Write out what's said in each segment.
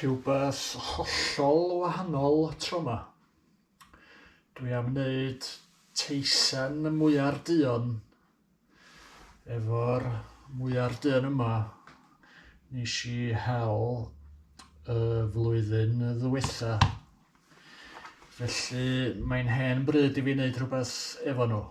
rhywbeth hollol wahanol tro 'ma. Dwi am wneud teisan y mwyar duon. Efo'r mwyar duon yma nes i hel y flwyddyn ddiwetha. Felly mae'n hen bryd i fi wneud rhywbeth efo nhw.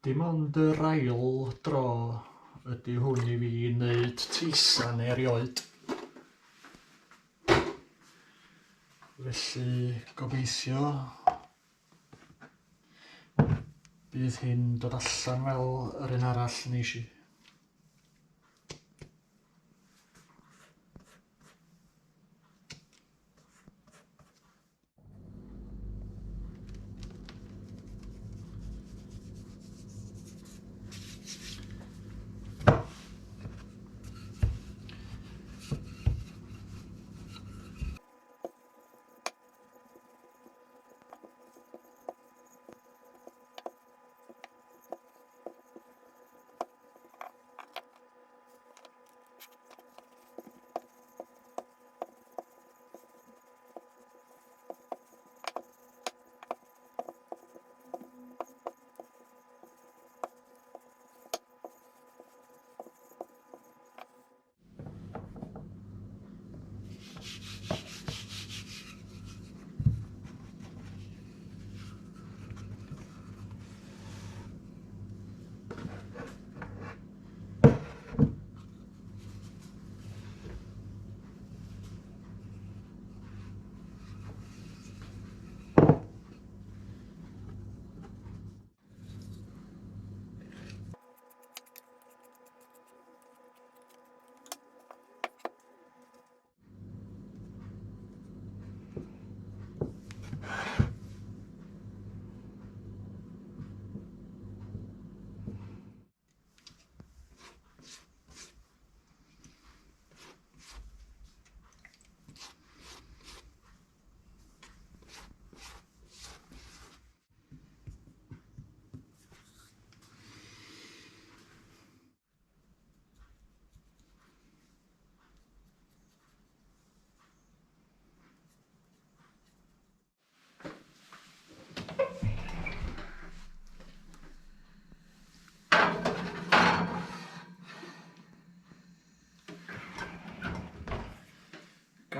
Dim ond yr ail dro ydy hwn i fi wneud teisan erioed. Felly gobeithio bydd hi'n dod allan fel yr un arall nes i.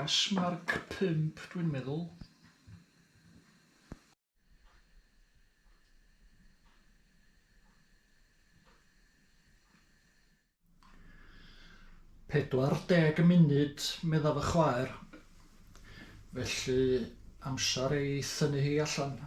Gasmarc 5 dwi'n meddwl. $40 munud meddaf y chwaer, felly amser ei thynnu hi allan.